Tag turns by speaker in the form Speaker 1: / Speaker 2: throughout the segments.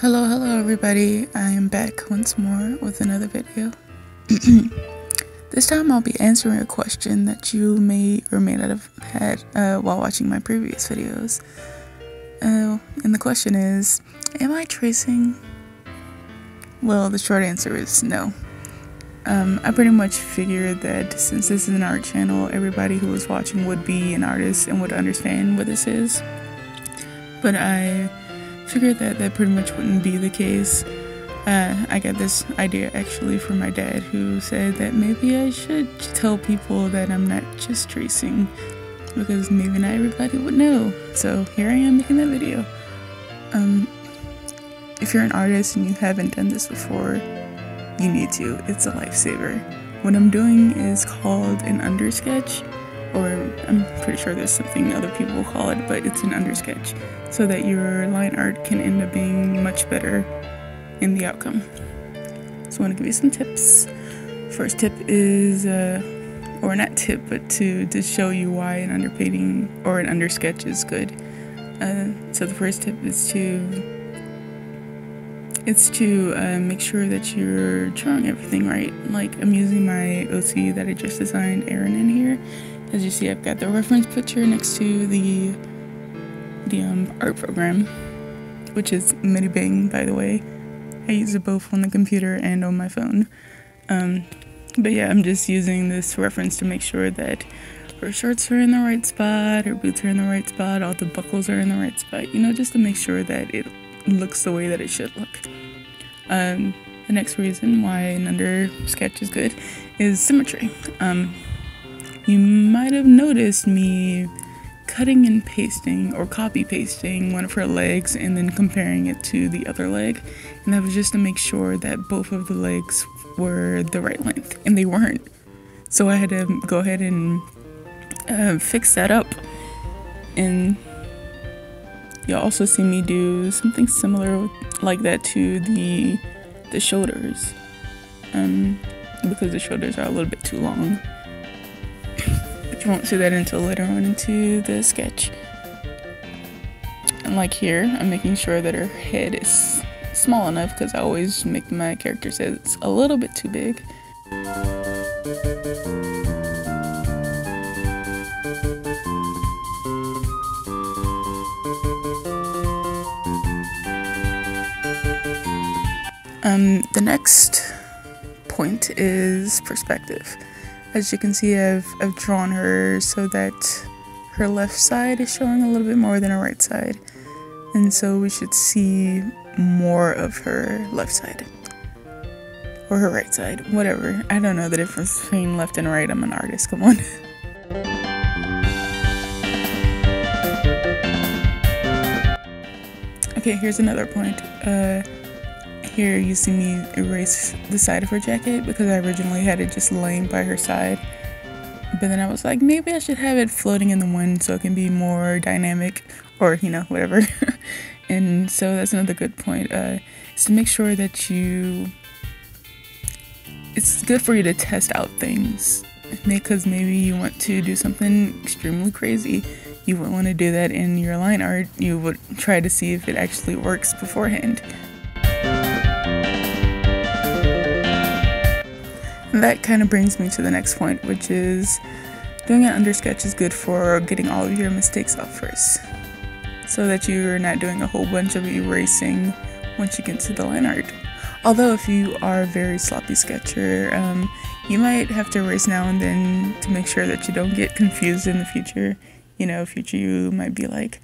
Speaker 1: Hello everybody, I am back once more with another video. This time I'll be answering a question that you may or may not have had while watching my previous videos. And the question is, am I tracing? Well, the short answer is no. I pretty much figured that since this is an art channel, everybody who was watching would be an artist and would understand what this is. But I figured that pretty much wouldn't be the case. I got this idea actually from my dad, who said that maybe I should tell people that I'm not just tracing, because maybe not everybody would know. So here I am making that video. If you're an artist and you haven't done this before, you need to. It's a lifesaver. What I'm doing is called an undersketch, or I'm pretty sure there's something other people will call it, but it's an undersketch, so that your line art can end up being much better in the outcome. So I want to give you some tips. First tip is, or not tip, but to show you why an underpainting or an undersketch is good. So the first tip is to make sure that you're drawing everything right. Like, I'm using my OC that I just designed, Aaron, in here. As you see, I've got the reference picture next to the art program, which is Medibang, by the way. I use it both on the computer and on my phone. But yeah, I'm just using this reference to make sure that her shorts are in the right spot, her boots are in the right spot, all the buckles are in the right spot, you know, just to make sure that it looks the way that it should look. The next reason why an undersketch is good is symmetry. You might have noticed me cutting and pasting or copy pasting one of her legs and then comparing it to the other leg, and that was just to make sure that both of the legs were the right length, and they weren't. So I had to go ahead and fix that up. And you'll also see me do something similar like that to the shoulders, because the shoulders are a little bit too long. But you won't see that until later on into the sketch. And like here, I'm making sure that her head is small enough, because I always make my character's head a little bit too big. The next point is perspective. As you can see, I've drawn her so that her left side is showing a little bit more than her right side, and so we should see more of her left side, or her right side, whatever. I don't know the difference between left and right. I'm an artist, come on. Okay, here's another point. Here you see me erase the side of her jacket, because I originally had it just laying by her side, but then I was like, maybe I should have it floating in the wind so it can be more dynamic, or, you know, whatever. And so that's another good point, is to make sure that it's good for you to test out things, because maybe you want to do something extremely crazy. You wouldn't want to do that in your line art. You would try to see if it actually works beforehand. And that kind of brings me to the next point, which is doing an undersketch is good for getting all of your mistakes out first, so that you're not doing a whole bunch of erasing once you get to the line art. Although if you are a very sloppy sketcher, you might have to erase now and then to make sure that you don't get confused in the future. You know, future you might be like,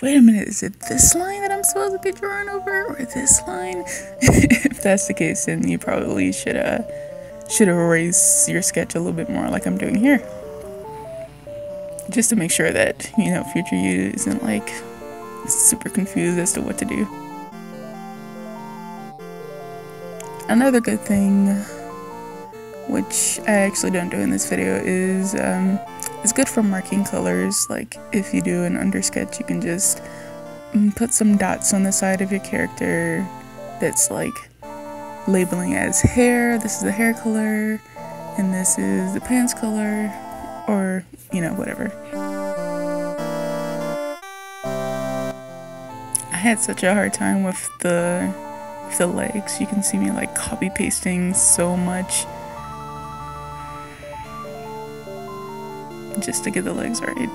Speaker 1: wait a minute, is it this line that I'm supposed to be drawing over, or this line? If that's the case, then you probably should erase your sketch a little bit more, like I'm doing here, just to make sure that, you know, future you isn't like super confused as to what to do. Another good thing, which I actually don't do in this video, is it's good for marking colors. Like, if you do an undersketch, you can just put some dots on the side of your character that's like labeling as hair. This is the hair color, and this is the pants color, or, you know, whatever. I had such a hard time with the legs. You can see me like copy pasting so much just to get the legs right.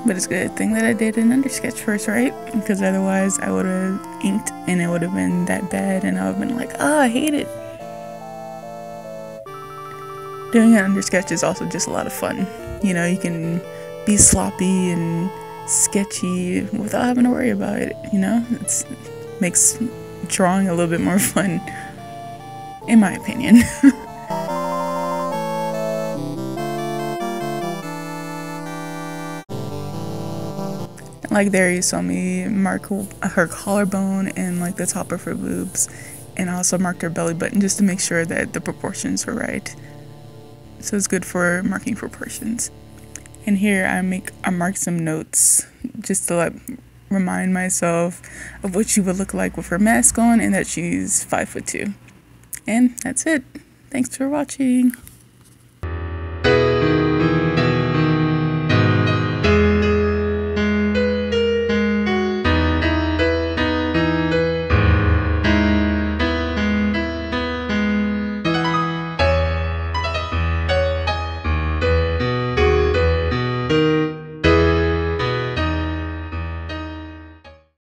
Speaker 1: But it's a good thing that I did an undersketch first, right? Because otherwise I would have inked and it would have been that bad and I would have been like, oh, I hate it. Doing an undersketch is also just a lot of fun. You know, you can be sloppy and sketchy without having to worry about it, you know? It makes drawing a little bit more fun, in my opinion. Like there you saw me mark her collarbone and like the top of her boobs, and I also marked her belly button just to make sure that the proportions were right. So it's good for marking proportions. And here I marked some notes just to like remind myself of what she would look like with her mask on and that she's 5'2". And that's it. Thanks for watching.